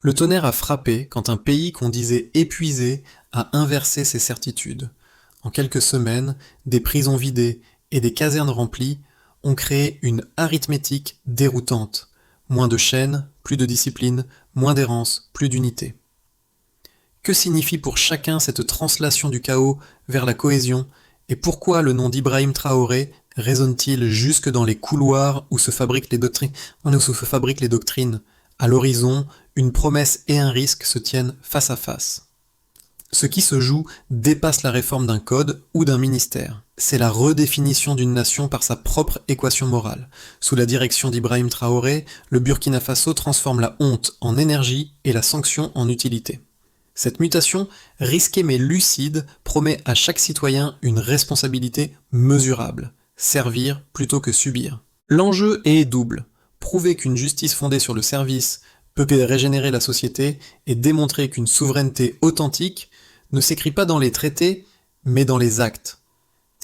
Le tonnerre a frappé quand un pays qu'on disait épuisé a inversé ses certitudes. En quelques semaines, des prisons vidées et des casernes remplies ont créé une arithmétique déroutante. Moins de chaînes, plus de discipline, moins d'errance, plus d'unité. Que signifie pour chacun cette translation du chaos vers la cohésion, et pourquoi le nom d'Ibrahim Traoré résonne-t-il jusque dans les couloirs où se fabriquent les doctrines? À l'horizon, une promesse et un risque se tiennent face à face. Ce qui se joue dépasse la réforme d'un code ou d'un ministère. C'est la redéfinition d'une nation par sa propre équation morale. Sous la direction d'Ibrahim Traoré, le Burkina Faso transforme la honte en énergie et la sanction en utilité. Cette mutation, risquée mais lucide, promet à chaque citoyen une responsabilité mesurable. Servir plutôt que subir. L'enjeu est double. Prouver qu'une justice fondée sur le service peut régénérer la société et démontrer qu'une souveraineté authentique ne s'écrit pas dans les traités, mais dans les actes.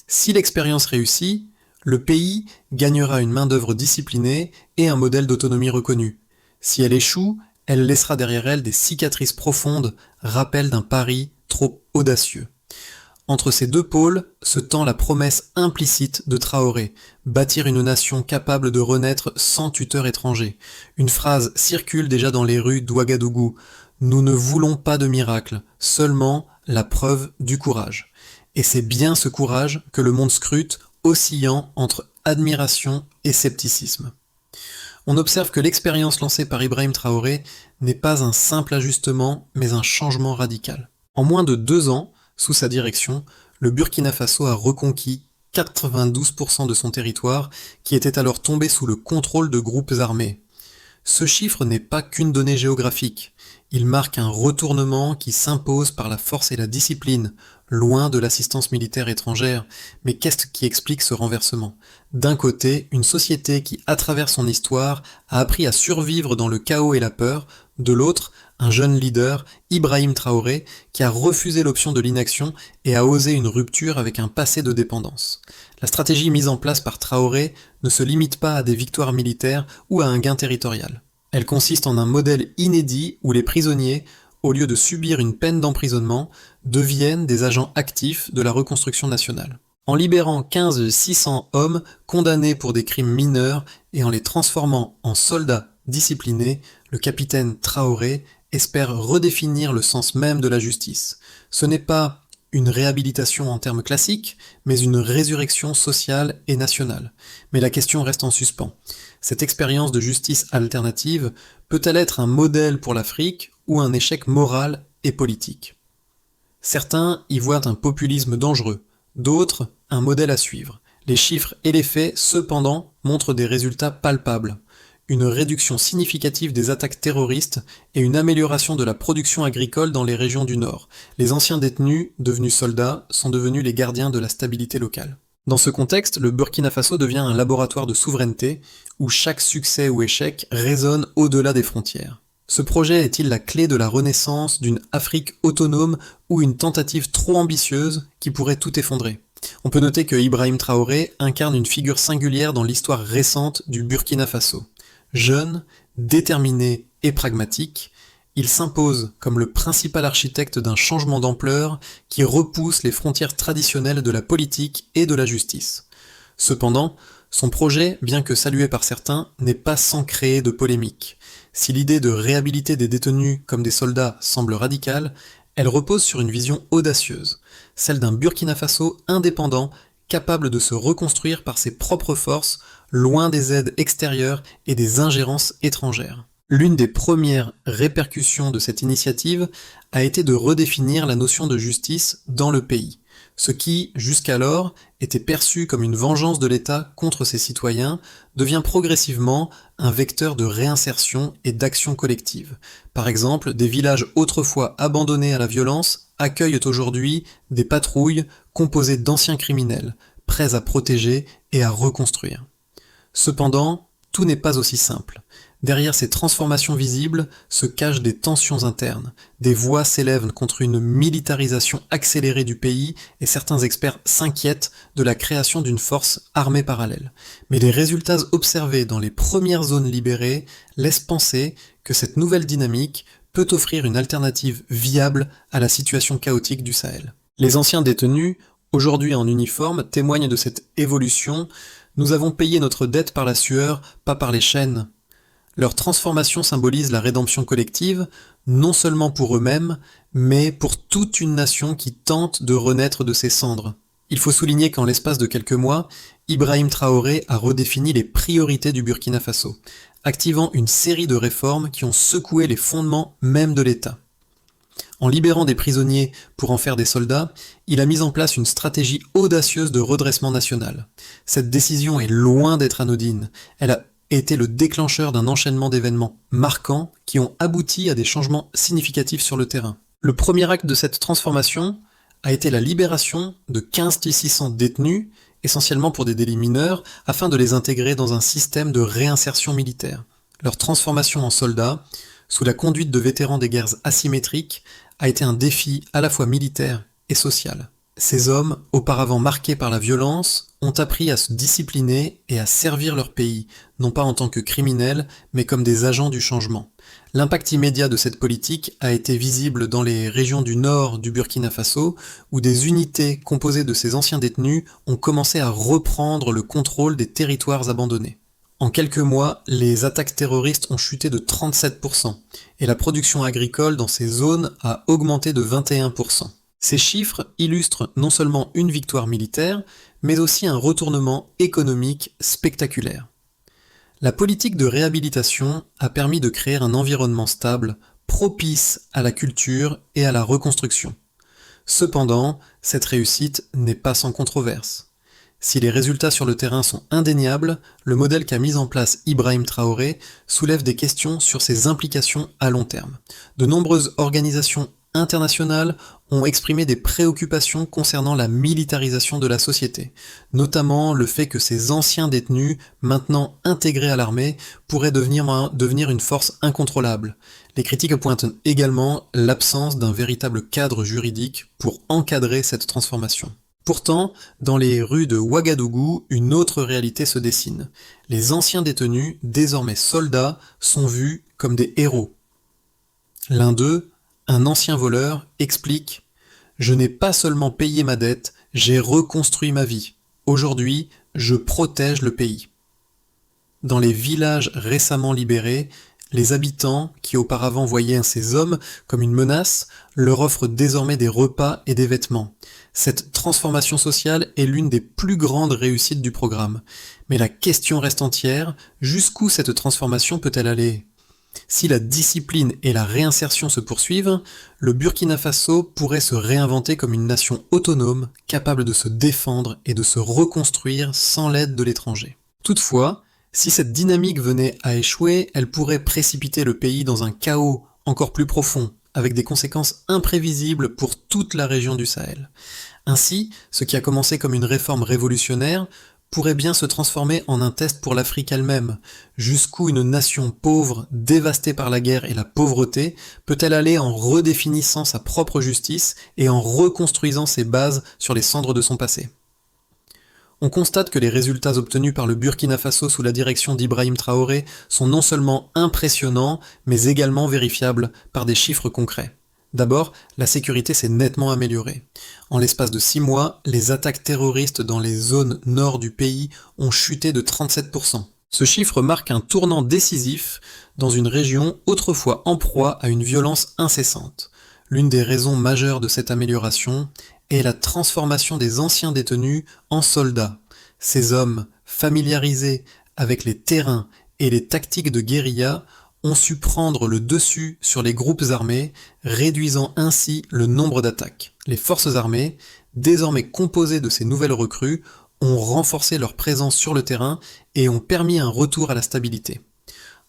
Si l'expérience réussit, le pays gagnera une main-d'œuvre disciplinée et un modèle d'autonomie reconnu. Si elle échoue, elle laissera derrière elle des cicatrices profondes, rappel d'un pari trop audacieux. Entre ces deux pôles se tend la promesse implicite de Traoré, bâtir une nation capable de renaître sans tuteur étranger. Une phrase circule déjà dans les rues d'Ouagadougou. Nous ne voulons pas de miracle, seulement la preuve du courage. Et c'est bien ce courage que le monde scrute, oscillant entre admiration et scepticisme. On observe que l'expérience lancée par Ibrahim Traoré n'est pas un simple ajustement, mais un changement radical. En moins de 2 ans, sous sa direction, le Burkina Faso a reconquis 92% de son territoire, qui était alors tombé sous le contrôle de groupes armés. Ce chiffre n'est pas qu'une donnée géographique, il marque un retournement qui s'impose par la force et la discipline, loin de l'assistance militaire étrangère. Mais qu'est-ce qui explique ce renversement? D'un côté, une société qui, à travers son histoire, a appris à survivre dans le chaos et la peur, de l'autre, un jeune leader, Ibrahim Traoré, qui a refusé l'option de l'inaction et a osé une rupture avec un passé de dépendance. La stratégie mise en place par Traoré ne se limite pas à des victoires militaires ou à un gain territorial. Elle consiste en un modèle inédit où les prisonniers, au lieu de subir une peine d'emprisonnement, deviennent des agents actifs de la reconstruction nationale. En libérant 600 hommes condamnés pour des crimes mineurs et en les transformant en soldats disciplinés, le capitaine Traoré espère redéfinir le sens même de la justice. Ce n'est pas une réhabilitation en termes classiques, mais une résurrection sociale et nationale. Mais la question reste en suspens. Cette expérience de justice alternative peut-elle être un modèle pour l'Afrique ou un échec moral et politique? Certains y voient un populisme dangereux, d'autres un modèle à suivre. Les chiffres et les faits, cependant, montrent des résultats palpables. Une réduction significative des attaques terroristes et une amélioration de la production agricole dans les régions du Nord. Les anciens détenus, devenus soldats, sont devenus les gardiens de la stabilité locale. Dans ce contexte, le Burkina Faso devient un laboratoire de souveraineté, où chaque succès ou échec résonne au-delà des frontières. Ce projet est-il la clé de la renaissance d'une Afrique autonome ou une tentative trop ambitieuse qui pourrait tout effondrer? On peut noter que Ibrahim Traoré incarne une figure singulière dans l'histoire récente du Burkina Faso. Jeune, déterminé et pragmatique, il s'impose comme le principal architecte d'un changement d'ampleur qui repousse les frontières traditionnelles de la politique et de la justice. Cependant, son projet, bien que salué par certains, n'est pas sans créer de polémique. Si l'idée de réhabiliter des détenus comme des soldats semble radicale, elle repose sur une vision audacieuse, celle d'un Burkina Faso indépendant, capable de se reconstruire par ses propres forces, loin des aides extérieures et des ingérences étrangères. L'une des premières répercussions de cette initiative a été de redéfinir la notion de justice dans le pays. Ce qui, jusqu'alors, était perçu comme une vengeance de l'État contre ses citoyens, devient progressivement un vecteur de réinsertion et d'action collective. Par exemple, des villages autrefois abandonnés à la violence accueillent aujourd'hui des patrouilles composées d'anciens criminels, prêts à protéger et à reconstruire. Cependant, tout n'est pas aussi simple. Derrière ces transformations visibles se cachent des tensions internes. Des voix s'élèvent contre une militarisation accélérée du pays et certains experts s'inquiètent de la création d'une force armée parallèle. Mais les résultats observés dans les premières zones libérées laissent penser que cette nouvelle dynamique peut offrir une alternative viable à la situation chaotique du Sahel. Les anciens détenus, aujourd'hui en uniforme, témoignent de cette évolution. Nous avons payé notre dette par la sueur, pas par les chaînes. Leur transformation symbolise la rédemption collective, non seulement pour eux-mêmes, mais pour toute une nation qui tente de renaître de ses cendres. Il faut souligner qu'en l'espace de quelques mois, Ibrahim Traoré a redéfini les priorités du Burkina Faso, activant une série de réformes qui ont secoué les fondements même de l'État. En libérant des prisonniers pour en faire des soldats, il a mis en place une stratégie audacieuse de redressement national. Cette décision est loin d'être anodine. Elle a été le déclencheur d'un enchaînement d'événements marquants qui ont abouti à des changements significatifs sur le terrain. Le premier acte de cette transformation a été la libération de 15 600 détenus, essentiellement pour des délits mineurs, afin de les intégrer dans un système de réinsertion militaire. Leur transformation en soldats, sous la conduite de vétérans des guerres asymétriques, a été un défi à la fois militaire et social. Ces hommes, auparavant marqués par la violence, ont appris à se discipliner et à servir leur pays, non pas en tant que criminels, mais comme des agents du changement. L'impact immédiat de cette politique a été visible dans les régions du nord du Burkina Faso, où des unités composées de ces anciens détenus ont commencé à reprendre le contrôle des territoires abandonnés. En quelques mois, les attaques terroristes ont chuté de 37%, et la production agricole dans ces zones a augmenté de 21%. Ces chiffres illustrent non seulement une victoire militaire, mais aussi un retournement économique spectaculaire. La politique de réhabilitation a permis de créer un environnement stable, propice à la culture et à la reconstruction. Cependant, cette réussite n'est pas sans controverse. Si les résultats sur le terrain sont indéniables, le modèle qu'a mis en place Ibrahim Traoré soulève des questions sur ses implications à long terme. De nombreuses organisations internationales ont exprimé des préoccupations concernant la militarisation de la société, notamment le fait que ces anciens détenus, maintenant intégrés à l'armée, pourraient devenir une force incontrôlable. Les critiques pointent également l'absence d'un véritable cadre juridique pour encadrer cette transformation. Pourtant, dans les rues de Ouagadougou, une autre réalité se dessine. Les anciens détenus, désormais soldats, sont vus comme des héros. L'un d'eux, un ancien voleur, explique « Je n'ai pas seulement payé ma dette, j'ai reconstruit ma vie. Aujourd'hui, je protège le pays. » Dans les villages récemment libérés, les habitants, qui auparavant voyaient ces hommes comme une menace, leur offrent désormais des repas et des vêtements. Cette transformation sociale est l'une des plus grandes réussites du programme. Mais la question reste entière, jusqu'où cette transformation peut-elle aller ? Si la discipline et la réinsertion se poursuivent, le Burkina Faso pourrait se réinventer comme une nation autonome, capable de se défendre et de se reconstruire sans l'aide de l'étranger. Toutefois, si cette dynamique venait à échouer, elle pourrait précipiter le pays dans un chaos encore plus profond, avec des conséquences imprévisibles pour toute la région du Sahel. Ainsi, ce qui a commencé comme une réforme révolutionnaire pourrait bien se transformer en un test pour l'Afrique elle-même. Jusqu'où une nation pauvre, dévastée par la guerre et la pauvreté, peut-elle aller en redéfinissant sa propre justice et en reconstruisant ses bases sur les cendres de son passé ? On constate que les résultats obtenus par le Burkina Faso sous la direction d'Ibrahim Traoré sont non seulement impressionnants, mais également vérifiables par des chiffres concrets. D'abord, la sécurité s'est nettement améliorée. En l'espace de 6 mois, les attaques terroristes dans les zones nord du pays ont chuté de 37%. Ce chiffre marque un tournant décisif dans une région autrefois en proie à une violence incessante. L'une des raisons majeures de cette amélioration est la transformation des anciens détenus en soldats. Ces hommes, familiarisés avec les terrains et les tactiques de guérilla, ont su prendre le dessus sur les groupes armés, réduisant ainsi le nombre d'attaques. Les forces armées, désormais composées de ces nouvelles recrues, ont renforcé leur présence sur le terrain et ont permis un retour à la stabilité.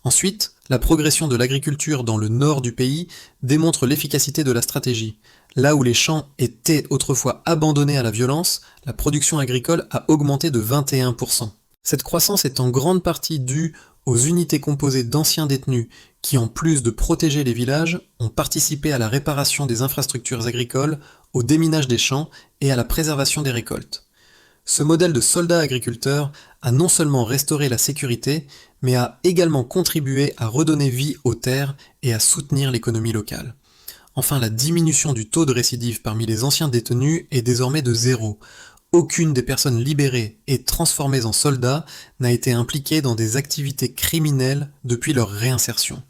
Ensuite, la progression de l'agriculture dans le nord du pays démontre l'efficacité de la stratégie. Là où les champs étaient autrefois abandonnés à la violence, la production agricole a augmenté de 21%. Cette croissance est en grande partie due aux unités composées d'anciens détenus qui, en plus de protéger les villages, ont participé à la réparation des infrastructures agricoles, au déminage des champs et à la préservation des récoltes. Ce modèle de soldat agriculteur a non seulement restauré la sécurité, mais a également contribué à redonner vie aux terres et à soutenir l'économie locale. Enfin, la diminution du taux de récidive parmi les anciens détenus est désormais de 0. Aucune des personnes libérées et transformées en soldats n'a été impliquée dans des activités criminelles depuis leur réinsertion.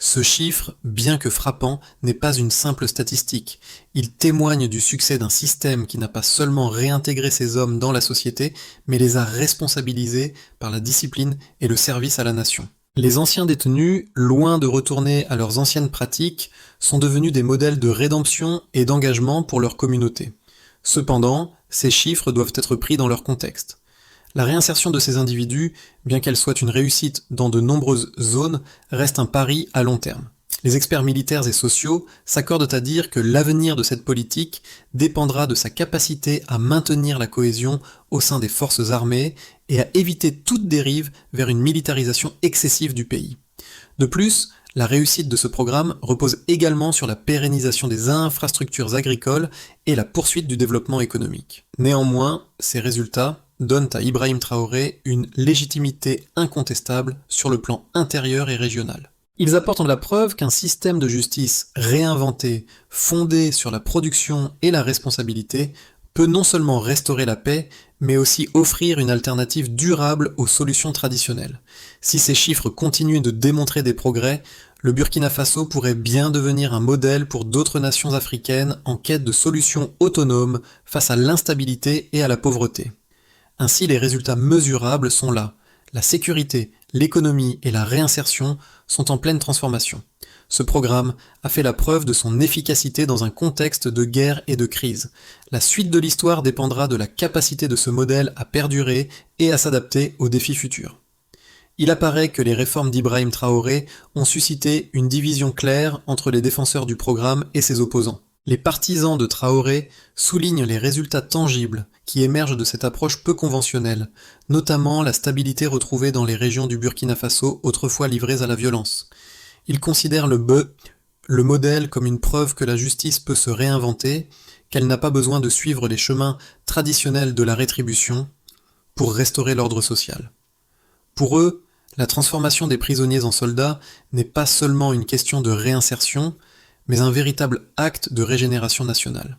Ce chiffre, bien que frappant, n'est pas une simple statistique. Il témoigne du succès d'un système qui n'a pas seulement réintégré ces hommes dans la société, mais les a responsabilisés par la discipline et le service à la nation. Les anciens détenus, loin de retourner à leurs anciennes pratiques, sont devenus des modèles de rédemption et d'engagement pour leur communauté. Cependant, ces chiffres doivent être pris dans leur contexte. La réinsertion de ces individus, bien qu'elle soit une réussite dans de nombreuses zones, reste un pari à long terme. Les experts militaires et sociaux s'accordent à dire que l'avenir de cette politique dépendra de sa capacité à maintenir la cohésion au sein des forces armées et à éviter toute dérive vers une militarisation excessive du pays. De plus, la réussite de ce programme repose également sur la pérennisation des infrastructures agricoles et la poursuite du développement économique. Néanmoins, ces résultats donnent à Ibrahim Traoré une légitimité incontestable sur le plan intérieur et régional. Ils apportent la preuve qu'un système de justice réinventé, fondé sur la production et la responsabilité, peut non seulement restaurer la paix, mais aussi offrir une alternative durable aux solutions traditionnelles. Si ces chiffres continuent de démontrer des progrès, le Burkina Faso pourrait bien devenir un modèle pour d'autres nations africaines en quête de solutions autonomes face à l'instabilité et à la pauvreté. Ainsi, les résultats mesurables sont là. La sécurité, l'économie et la réinsertion sont en pleine transformation. Ce programme a fait la preuve de son efficacité dans un contexte de guerre et de crise. La suite de l'histoire dépendra de la capacité de ce modèle à perdurer et à s'adapter aux défis futurs. Il apparaît que les réformes d'Ibrahim Traoré ont suscité une division claire entre les défenseurs du programme et ses opposants. Les partisans de Traoré soulignent les résultats tangibles qui émergent de cette approche peu conventionnelle, notamment la stabilité retrouvée dans les régions du Burkina Faso autrefois livrées à la violence. Ils considèrent le modèle comme une preuve que la justice peut se réinventer, qu'elle n'a pas besoin de suivre les chemins traditionnels de la rétribution pour restaurer l'ordre social. Pour eux, la transformation des prisonniers en soldats n'est pas seulement une question de réinsertion, mais un véritable acte de régénération nationale.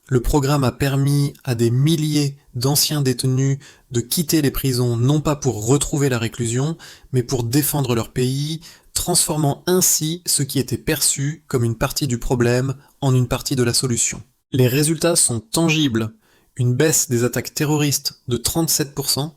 Le programme a permis à des milliers d'anciens détenus de quitter les prisons non pas pour retrouver la réclusion, mais pour défendre leur pays, transformant ainsi ce qui était perçu comme une partie du problème en une partie de la solution. Les résultats sont tangibles. Une baisse des attaques terroristes de 37%,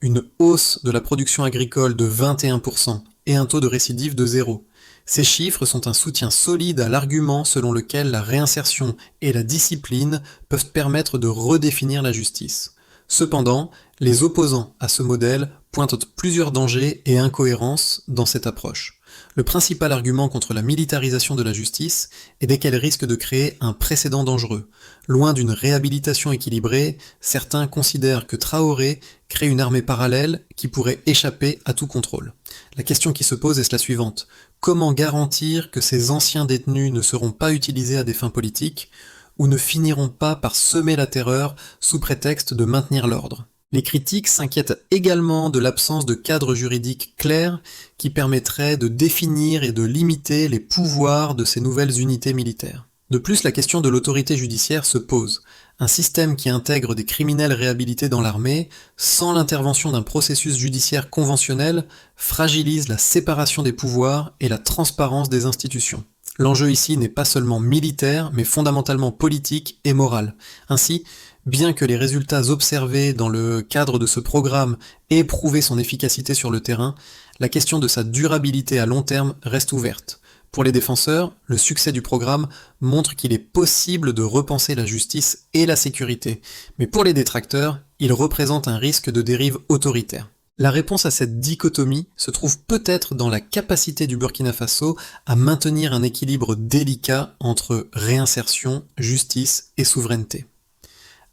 une hausse de la production agricole de 21% et un taux de récidive de 0. Ces chiffres sont un soutien solide à l'argument selon lequel la réinsertion et la discipline peuvent permettre de redéfinir la justice. Cependant, les opposants à ce modèle pointent plusieurs dangers et incohérences dans cette approche. Le principal argument contre la militarisation de la justice est qu'elle risque de créer un précédent dangereux. Loin d'une réhabilitation équilibrée, certains considèrent que Traoré crée une armée parallèle qui pourrait échapper à tout contrôle. La question qui se pose est la suivante. Comment garantir que ces anciens détenus ne seront pas utilisés à des fins politiques ou ne finiront pas par semer la terreur sous prétexte de maintenir l'ordre ? Les critiques s'inquiètent également de l'absence de cadre juridique clair qui permettrait de définir et de limiter les pouvoirs de ces nouvelles unités militaires. De plus, la question de l'autorité judiciaire se pose. Un système qui intègre des criminels réhabilités dans l'armée, sans l'intervention d'un processus judiciaire conventionnel, fragilise la séparation des pouvoirs et la transparence des institutions. L'enjeu ici n'est pas seulement militaire, mais fondamentalement politique et moral. Ainsi, bien que les résultats observés dans le cadre de ce programme aient prouvé son efficacité sur le terrain, la question de sa durabilité à long terme reste ouverte. Pour les défenseurs, le succès du programme montre qu'il est possible de repenser la justice et la sécurité, mais pour les détracteurs, il représente un risque de dérive autoritaire. La réponse à cette dichotomie se trouve peut-être dans la capacité du Burkina Faso à maintenir un équilibre délicat entre réinsertion, justice et souveraineté.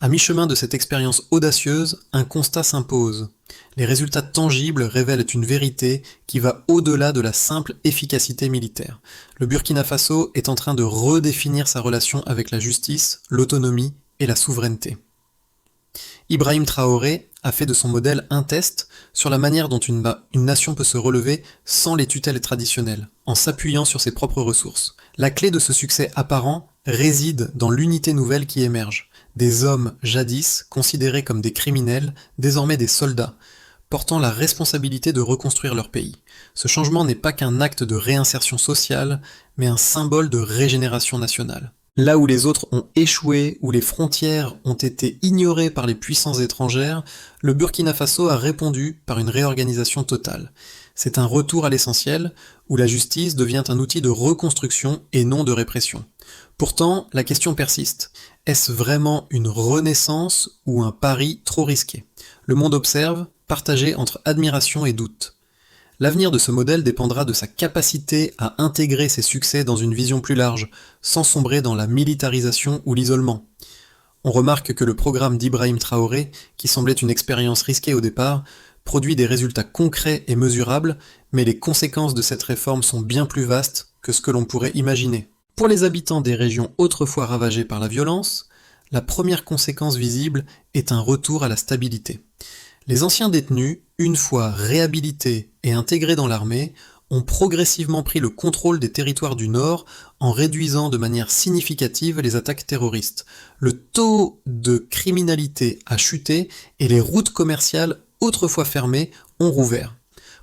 À mi-chemin de cette expérience audacieuse, un constat s'impose. Les résultats tangibles révèlent une vérité qui va au-delà de la simple efficacité militaire. Le Burkina Faso est en train de redéfinir sa relation avec la justice, l'autonomie et la souveraineté. Ibrahim Traoré a fait de son modèle un test sur la manière dont une nation peut se relever sans les tutelles traditionnelles, en s'appuyant sur ses propres ressources. La clé de ce succès apparent réside dans l'unité nouvelle qui émerge. Des hommes jadis considérés comme des criminels, désormais des soldats, portant la responsabilité de reconstruire leur pays. Ce changement n'est pas qu'un acte de réinsertion sociale, mais un symbole de régénération nationale. Là où les autres ont échoué, où les frontières ont été ignorées par les puissances étrangères, le Burkina Faso a répondu par une réorganisation totale. C'est un retour à l'essentiel, où la justice devient un outil de reconstruction et non de répression. Pourtant, la question persiste. Est-ce vraiment une renaissance ou un pari trop risqué ? Le monde observe, partagé entre admiration et doute. L'avenir de ce modèle dépendra de sa capacité à intégrer ses succès dans une vision plus large, sans sombrer dans la militarisation ou l'isolement. On remarque que le programme d'Ibrahim Traoré, qui semblait une expérience risquée au départ, produit des résultats concrets et mesurables, mais les conséquences de cette réforme sont bien plus vastes que ce que l'on pourrait imaginer. Pour les habitants des régions autrefois ravagées par la violence, la première conséquence visible est un retour à la stabilité. Les anciens détenus, une fois réhabilités et intégrés dans l'armée, ont progressivement pris le contrôle des territoires du Nord en réduisant de manière significative les attaques terroristes. Le taux de criminalité a chuté et les routes commerciales autrefois fermées ont rouvert.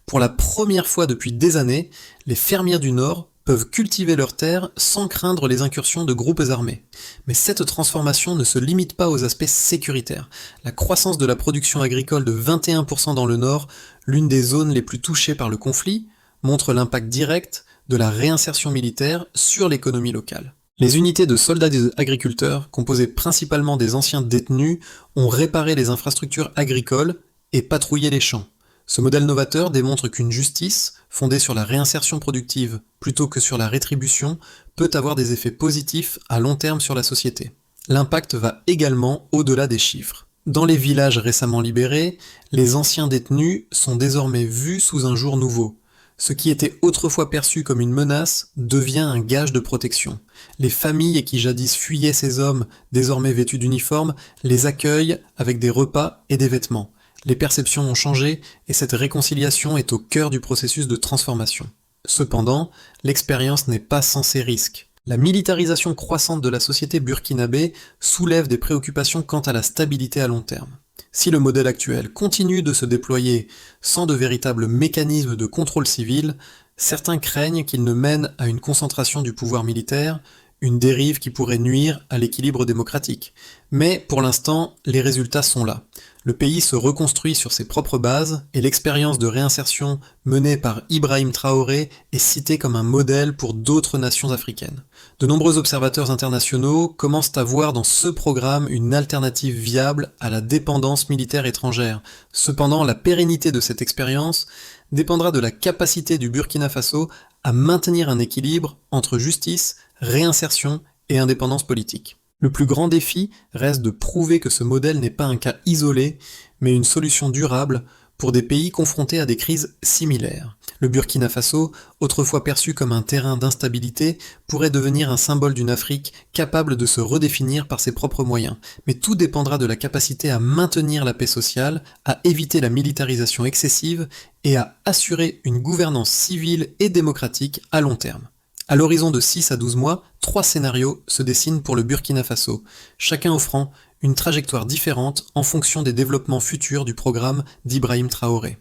Pour la première fois depuis des années, les fermiers du Nord peuvent cultiver leurs terres sans craindre les incursions de groupes armés. Mais cette transformation ne se limite pas aux aspects sécuritaires. La croissance de la production agricole de 21% dans le Nord, l'une des zones les plus touchées par le conflit, montre l'impact direct de la réinsertion militaire sur l'économie locale. Les unités de soldats des agriculteurs, composées principalement des anciens détenus, ont réparé les infrastructures agricoles et patrouillé les champs. Ce modèle novateur démontre qu'une justice, fondée sur la réinsertion productive plutôt que sur la rétribution, peut avoir des effets positifs à long terme sur la société. L'impact va également au-delà des chiffres. Dans les villages récemment libérés, les anciens détenus sont désormais vus sous un jour nouveau. Ce qui était autrefois perçu comme une menace devient un gage de protection. Les familles qui jadis fuyaient ces hommes, désormais vêtus d'uniforme, les accueillent avec des repas et des vêtements. Les perceptions ont changé et cette réconciliation est au cœur du processus de transformation. Cependant, l'expérience n'est pas sans ses risques. La militarisation croissante de la société burkinabé soulève des préoccupations quant à la stabilité à long terme. Si le modèle actuel continue de se déployer sans de véritables mécanismes de contrôle civil, certains craignent qu'il ne mène à une concentration du pouvoir militaire, une dérive qui pourrait nuire à l'équilibre démocratique. Mais pour l'instant, les résultats sont là. Le pays se reconstruit sur ses propres bases et l'expérience de réinsertion menée par Ibrahim Traoré est citée comme un modèle pour d'autres nations africaines. De nombreux observateurs internationaux commencent à voir dans ce programme une alternative viable à la dépendance militaire étrangère. Cependant, la pérennité de cette expérience dépendra de la capacité du Burkina Faso à maintenir un équilibre entre justice, réinsertion et indépendance politique. Le plus grand défi reste de prouver que ce modèle n'est pas un cas isolé, mais une solution durable pour des pays confrontés à des crises similaires. Le Burkina Faso, autrefois perçu comme un terrain d'instabilité, pourrait devenir un symbole d'une Afrique capable de se redéfinir par ses propres moyens. Mais tout dépendra de la capacité à maintenir la paix sociale, à éviter la militarisation excessive et à assurer une gouvernance civile et démocratique à long terme. À l'horizon de 6 à 12 mois, 3 scénarios se dessinent pour le Burkina Faso, chacun offrant une trajectoire différente en fonction des développements futurs du programme d'Ibrahim Traoré.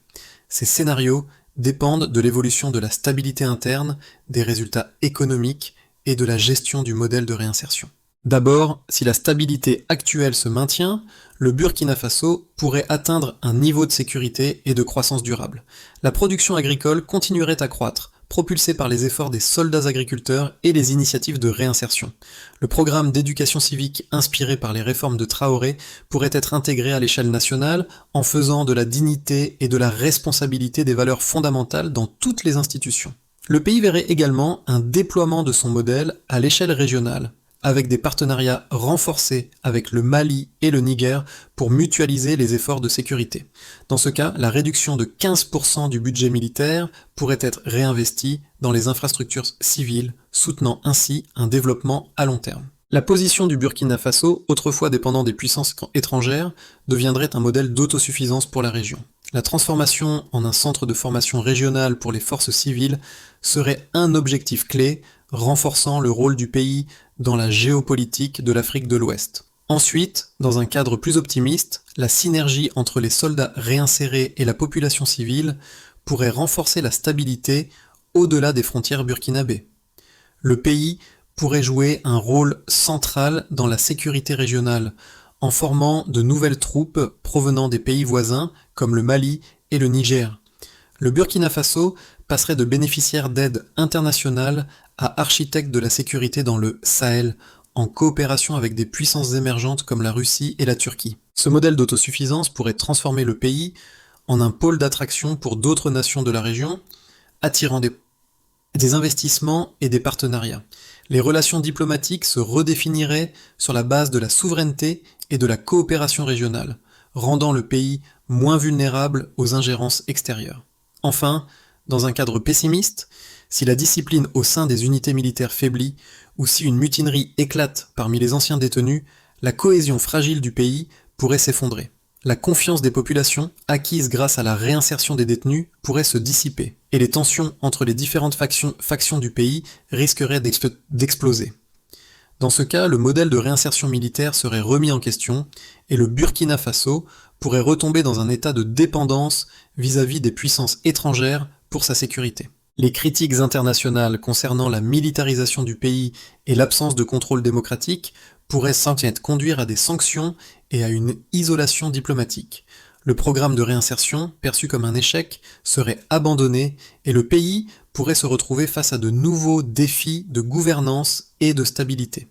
Ces scénarios dépendent de l'évolution de la stabilité interne, des résultats économiques et de la gestion du modèle de réinsertion. D'abord, si la stabilité actuelle se maintient, le Burkina Faso pourrait atteindre un niveau de sécurité et de croissance durable. La production agricole continuerait à croître, propulsé par les efforts des soldats agriculteurs et les initiatives de réinsertion. Le programme d'éducation civique inspiré par les réformes de Traoré pourrait être intégré à l'échelle nationale en faisant de la dignité et de la responsabilité des valeurs fondamentales dans toutes les institutions. Le pays verrait également un déploiement de son modèle à l'échelle régionale, avec des partenariats renforcés avec le Mali et le Niger pour mutualiser les efforts de sécurité. Dans ce cas, la réduction de 15% du budget militaire pourrait être réinvestie dans les infrastructures civiles, soutenant ainsi un développement à long terme. La position du Burkina Faso, autrefois dépendant des puissances étrangères, deviendrait un modèle d'autosuffisance pour la région. La transformation en un centre de formation régional pour les forces civiles serait un objectif clé, renforçant le rôle du pays dans la géopolitique de l'Afrique de l'Ouest. Ensuite, dans un cadre plus optimiste, la synergie entre les soldats réinsérés et la population civile pourrait renforcer la stabilité au-delà des frontières burkinabées. Le pays pourrait jouer un rôle central dans la sécurité régionale, en formant de nouvelles troupes provenant des pays voisins comme le Mali et le Niger. Le Burkina Faso passerait de bénéficiaire d'aide internationale à architecte de la sécurité dans le Sahel, en coopération avec des puissances émergentes comme la Russie et la Turquie. Ce modèle d'autosuffisance pourrait transformer le pays en un pôle d'attraction pour d'autres nations de la région, attirant des investissements et des partenariats. Les relations diplomatiques se redéfiniraient sur la base de la souveraineté et de la coopération régionale, rendant le pays moins vulnérable aux ingérences extérieures. Enfin, dans un cadre pessimiste, si la discipline au sein des unités militaires faiblit, ou si une mutinerie éclate parmi les anciens détenus, la cohésion fragile du pays pourrait s'effondrer. La confiance des populations, acquise grâce à la réinsertion des détenus, pourrait se dissiper, et les tensions entre les différentes factions du pays risqueraient d'exploser. Dans ce cas, le modèle de réinsertion militaire serait remis en question, et le Burkina Faso pourrait retomber dans un état de dépendance vis-à-vis des puissances étrangères pour sa sécurité. Les critiques internationales concernant la militarisation du pays et l'absence de contrôle démocratique pourraient sans doute conduire à des sanctions et à une isolation diplomatique. Le programme de réinsertion, perçu comme un échec, serait abandonné et le pays pourrait se retrouver face à de nouveaux défis de gouvernance et de stabilité.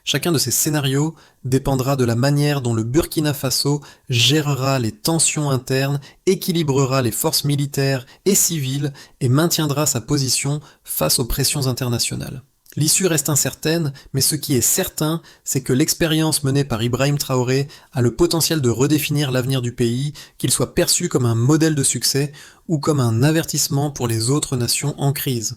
Chacun de ces scénarios dépendra de la manière dont le Burkina Faso gérera les tensions internes, équilibrera les forces militaires et civiles et maintiendra sa position face aux pressions internationales. L'issue reste incertaine, mais ce qui est certain, c'est que l'expérience menée par Ibrahim Traoré a le potentiel de redéfinir l'avenir du pays, qu'il soit perçu comme un modèle de succès ou comme un avertissement pour les autres nations en crise.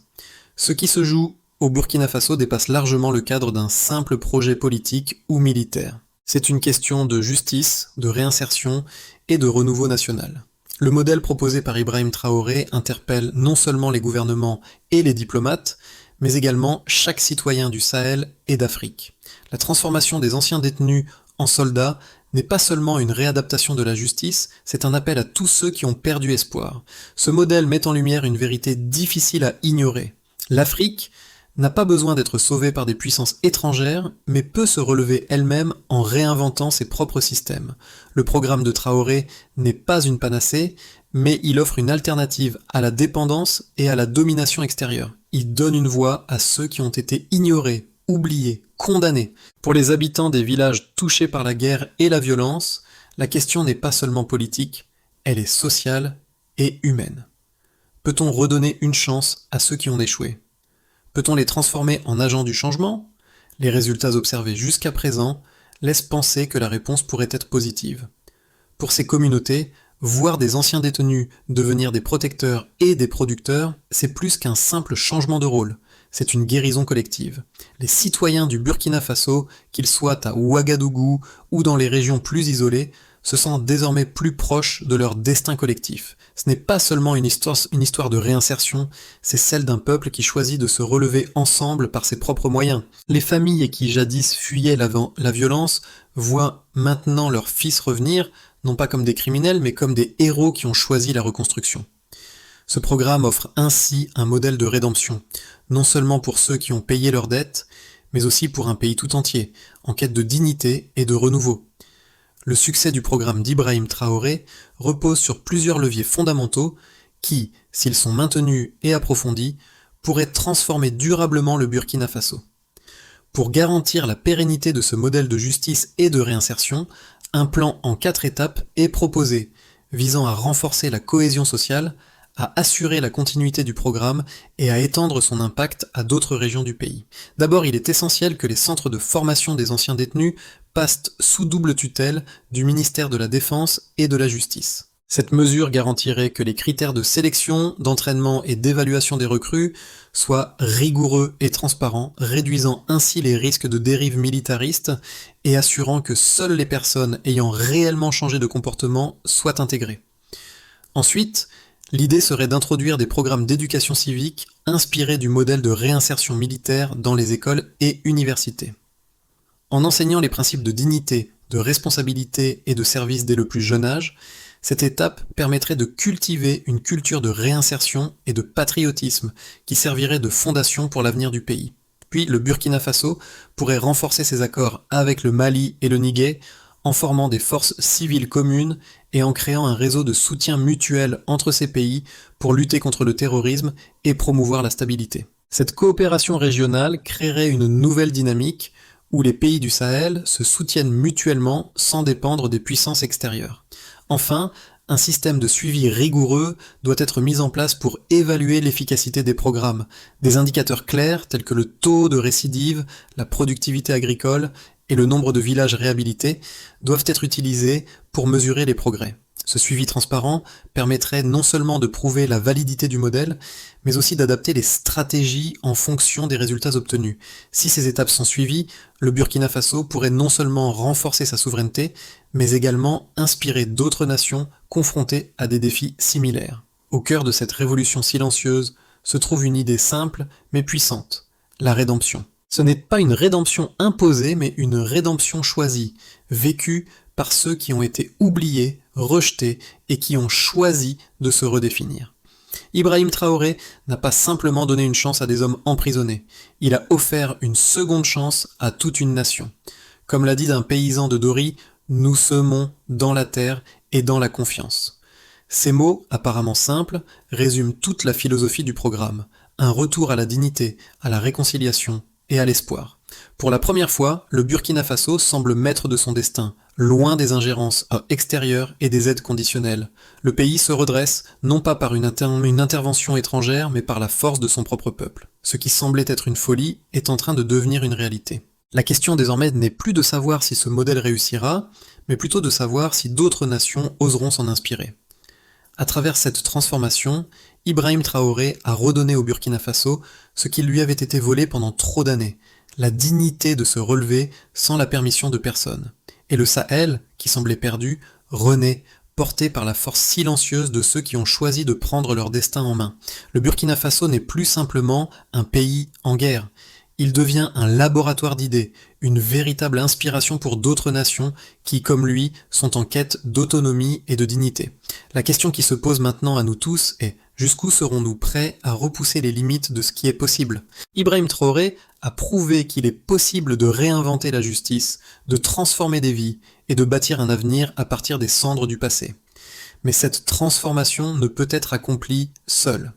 Ce qui se joue au Burkina Faso dépasse largement le cadre d'un simple projet politique ou militaire. C'est une question de justice, de réinsertion et de renouveau national. Le modèle proposé par Ibrahim Traoré interpelle non seulement les gouvernements et les diplomates, mais également chaque citoyen du Sahel et d'Afrique. La transformation des anciens détenus en soldats n'est pas seulement une réadaptation de la justice, c'est un appel à tous ceux qui ont perdu espoir. Ce modèle met en lumière une vérité difficile à ignorer. L'Afrique n'a pas besoin d'être sauvée par des puissances étrangères, mais peut se relever elle-même en réinventant ses propres systèmes. Le programme de Traoré n'est pas une panacée, mais il offre une alternative à la dépendance et à la domination extérieure. Il donne une voix à ceux qui ont été ignorés, oubliés, condamnés. Pour les habitants des villages touchés par la guerre et la violence, la question n'est pas seulement politique, elle est sociale et humaine. Peut-on redonner une chance à ceux qui ont échoué ? Peut-on les transformer en agents du changement ? Les résultats observés jusqu'à présent laissent penser que la réponse pourrait être positive. Pour ces communautés, voir des anciens détenus devenir des protecteurs et des producteurs, c'est plus qu'un simple changement de rôle, c'est une guérison collective. Les citoyens du Burkina Faso, qu'ils soient à Ouagadougou ou dans les régions plus isolées, se sentent désormais plus proches de leur destin collectif. Ce n'est pas seulement une histoire de réinsertion, c'est celle d'un peuple qui choisit de se relever ensemble par ses propres moyens. Les familles qui jadis fuyaient la violence voient maintenant leurs fils revenir, non pas comme des criminels, mais comme des héros qui ont choisi la reconstruction. Ce programme offre ainsi un modèle de rédemption, non seulement pour ceux qui ont payé leurs dettes, mais aussi pour un pays tout entier, en quête de dignité et de renouveau. Le succès du programme d'Ibrahim Traoré repose sur plusieurs leviers fondamentaux qui, s'ils sont maintenus et approfondis, pourraient transformer durablement le Burkina Faso. Pour garantir la pérennité de ce modèle de justice et de réinsertion, un plan en 4 étapes est proposé, visant à renforcer la cohésion sociale, à assurer la continuité du programme et à étendre son impact à d'autres régions du pays. D'abord, il est essentiel que les centres de formation des anciens détenus passent sous double tutelle du ministère de la Défense et de la Justice. Cette mesure garantirait que les critères de sélection, d'entraînement et d'évaluation des recrues soient rigoureux et transparents, réduisant ainsi les risques de dérives militaristes et assurant que seules les personnes ayant réellement changé de comportement soient intégrées. Ensuite, l'idée serait d'introduire des programmes d'éducation civique inspirés du modèle de réinsertion militaire dans les écoles et universités. En enseignant les principes de dignité, de responsabilité et de service dès le plus jeune âge, cette étape permettrait de cultiver une culture de réinsertion et de patriotisme qui servirait de fondation pour l'avenir du pays. Puis le Burkina Faso pourrait renforcer ses accords avec le Mali et le Niger en formant des forces civiles communes et en créant un réseau de soutien mutuel entre ces pays pour lutter contre le terrorisme et promouvoir la stabilité. Cette coopération régionale créerait une nouvelle dynamique où les pays du Sahel se soutiennent mutuellement sans dépendre des puissances extérieures. Enfin, un système de suivi rigoureux doit être mis en place pour évaluer l'efficacité des programmes. Des indicateurs clairs tels que le taux de récidive, la productivité agricole et le nombre de villages réhabilités doivent être utilisés pour mesurer les progrès. Ce suivi transparent permettrait non seulement de prouver la validité du modèle, mais aussi d'adapter les stratégies en fonction des résultats obtenus. Si ces étapes sont suivies, le Burkina Faso pourrait non seulement renforcer sa souveraineté, mais également inspirer d'autres nations confrontées à des défis similaires. Au cœur de cette révolution silencieuse se trouve une idée simple mais puissante, la rédemption. Ce n'est pas une rédemption imposée, mais une rédemption choisie, vécue par ceux qui ont été oubliés, rejetés et qui ont choisi de se redéfinir. Ibrahim Traoré n'a pas simplement donné une chance à des hommes emprisonnés, il a offert une seconde chance à toute une nation. Comme l'a dit un paysan de Dori, nous semons dans la terre et dans la confiance. Ces mots, apparemment simples, résument toute la philosophie du programme, un retour à la dignité, à la réconciliation et à l'espoir. Pour la première fois, le Burkina Faso semble maître de son destin, loin des ingérences extérieures et des aides conditionnelles. Le pays se redresse, non pas par une intervention étrangère, mais par la force de son propre peuple. Ce qui semblait être une folie est en train de devenir une réalité. La question désormais n'est plus de savoir si ce modèle réussira, mais plutôt de savoir si d'autres nations oseront s'en inspirer. À travers cette transformation, Ibrahim Traoré a redonné au Burkina Faso ce qui lui avait été volé pendant trop d'années, la dignité de se relever sans la permission de personne. Et le Sahel, qui semblait perdu, renaît, porté par la force silencieuse de ceux qui ont choisi de prendre leur destin en main. Le Burkina Faso n'est plus simplement un pays en guerre. Il devient un laboratoire d'idées, une véritable inspiration pour d'autres nations qui, comme lui, sont en quête d'autonomie et de dignité. La question qui se pose maintenant à nous tous est: jusqu'où serons-nous prêts à repousser les limites de ce qui est possible? Ibrahim Traoré a prouvé qu'il est possible de réinventer la justice, de transformer des vies et de bâtir un avenir à partir des cendres du passé. Mais cette transformation ne peut être accomplie seule.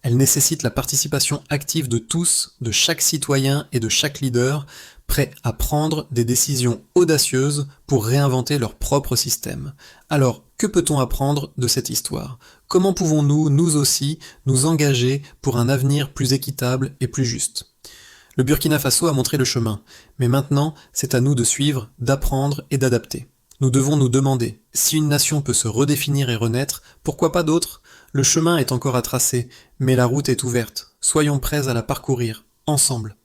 Elle nécessite la participation active de tous, de chaque citoyen et de chaque leader, prêt à prendre des décisions audacieuses pour réinventer leur propre système. Alors, que peut-on apprendre de cette histoire? Comment pouvons-nous, nous aussi, nous engager pour un avenir plus équitable et plus juste? Le Burkina Faso a montré le chemin, mais maintenant, c'est à nous de suivre, d'apprendre et d'adapter. Nous devons nous demander, si une nation peut se redéfinir et renaître, pourquoi pas d'autres? Le chemin est encore à tracer, mais la route est ouverte. Soyons prêts à la parcourir, ensemble.